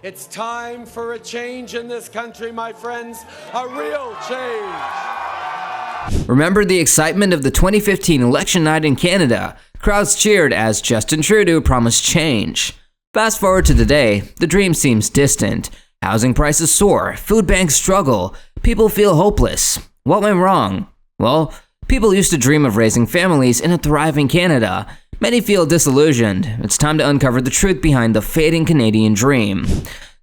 It's time for a change in this country, my friends, a real change. Remember the excitement of the 2015 election night in Canada? Crowds cheered as Justin Trudeau promised change. Fast forward to today, the dream seems distant. Housing prices soar, food banks struggle, people feel hopeless. What went wrong? Well, people used to dream of raising families in a thriving Canada. Many feel disillusioned. It's time to uncover the truth behind the fading Canadian dream.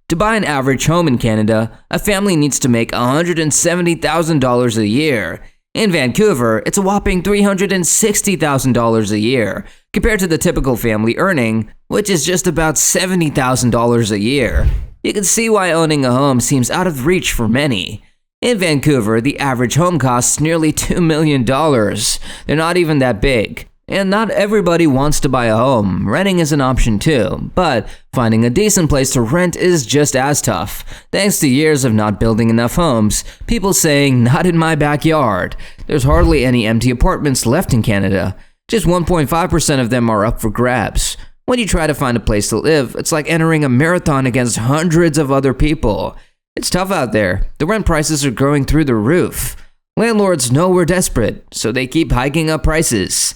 To buy an average home in Canada, a family needs to make $170,000 a year. In Vancouver, it's a whopping $360,000 a year, compared to the typical family earning, which is just about $70,000 a year. You can see why owning a home seems out of reach for many. In Vancouver, the average home costs nearly $2 million. They're not even that big. And not everybody wants to buy a home. Renting is an option too, but finding a decent place to rent is just as tough. Thanks to years of not building enough homes, people saying, "Not in my backyard." There's hardly any empty apartments left in Canada. Just 1.5% of them are up for grabs. When you try to find a place to live, it's like entering a marathon against hundreds of other people. It's tough out there. The rent prices are going through the roof. Landlords know we're desperate, so they keep hiking up prices.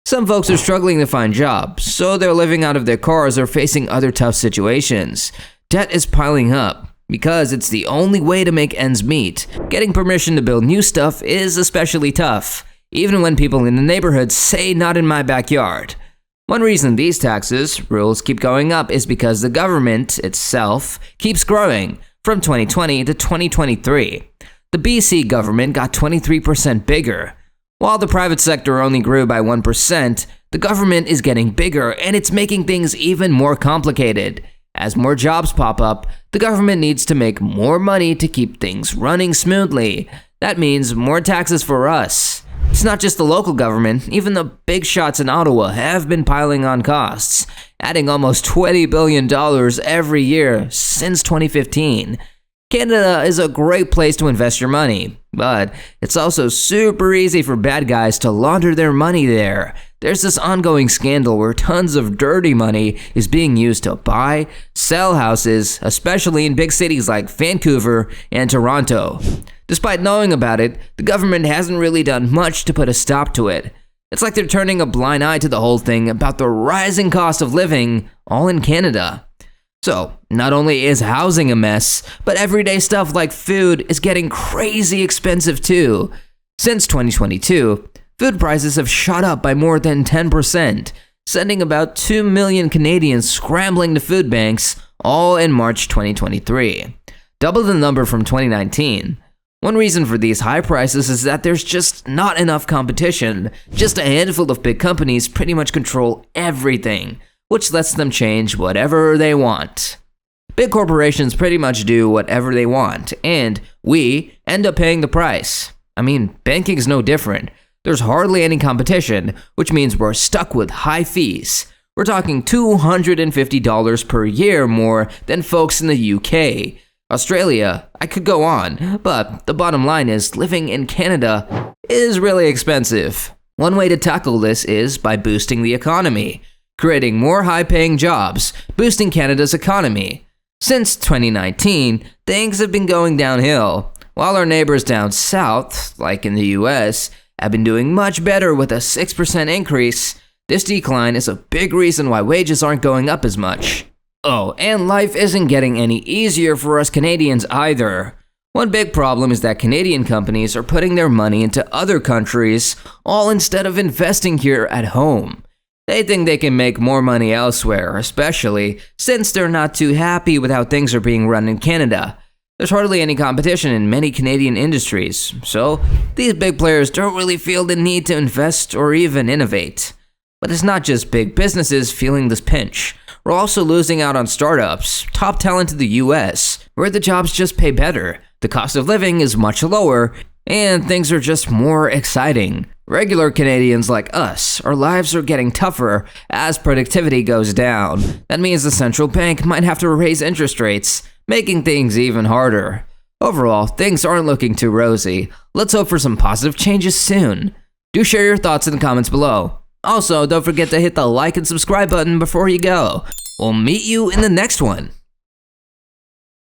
Some folks are struggling to find jobs, so they're living out of their cars or facing other tough situations. Debt is piling up because it's the only way to make ends meet. Getting permission to build new stuff is especially tough, even when people in the neighborhood say "not in my backyard." One reason these rules keep going up is because the government itself keeps growing from 2020 to 2023. The BC government got 23% bigger. While the private sector only grew by 1%, the government is getting bigger and it's making things even more complicated. As more jobs pop up, the government needs to make more money to keep things running smoothly. That means more taxes for us. It's not just the local government, even the big shots in Ottawa have been piling on costs, adding almost $20 billion every year since 2015. Canada is a great place to invest your money, but it's also super easy for bad guys to launder their money there. There's this ongoing scandal where tons of dirty money is being used to buy, sell houses, especially in big cities like Vancouver and Toronto. Despite knowing about it, the government hasn't really done much to put a stop to it. It's like they're turning a blind eye to the whole thing about the rising cost of living, all in Canada. So, not only is housing a mess, but everyday stuff like food is getting crazy expensive too. Since 2022, food prices have shot up by more than 10%, sending about 2 million Canadians scrambling to food banks, all in March 2023. Double the number from 2019. One reason for these high prices is that there's just not enough competition. Just a handful of big companies pretty much control everything, which lets them change whatever they want. Big corporations pretty much do whatever they want, and we end up paying the price. I mean, banking is no different. There's hardly any competition, which means we're stuck with high fees. We're talking $250 per year more than folks in the UK. Australia, I could go on, but the bottom line is living in Canada is really expensive. One way to tackle this is by boosting the economy, creating more high-paying jobs, boosting Canada's economy. Since 2019, things have been going downhill, while our neighbors down south, like in the US, have been doing much better with a 6% increase. This decline is a big reason why wages aren't going up as much. Oh, and life isn't getting any easier for us Canadians either. One big problem is that Canadian companies are putting their money into other countries, all instead of investing here at home. They think they can make more money elsewhere, especially since they're not too happy with how things are being run in Canada. There's hardly any competition in many Canadian industries, so these big players don't really feel the need to invest or even innovate. But it's not just big businesses feeling this pinch. We're also losing out on startups, top talent to the US, where the jobs just pay better, the cost of living is much lower, and things are just more exciting. Regular Canadians like us, our lives are getting tougher as productivity goes down. That means the central bank might have to raise interest rates, making things even harder. Overall, things aren't looking too rosy. Let's hope for some positive changes soon. Do share your thoughts in the comments below. Also, don't forget to hit the like and subscribe button before you go. We'll meet you in the next one.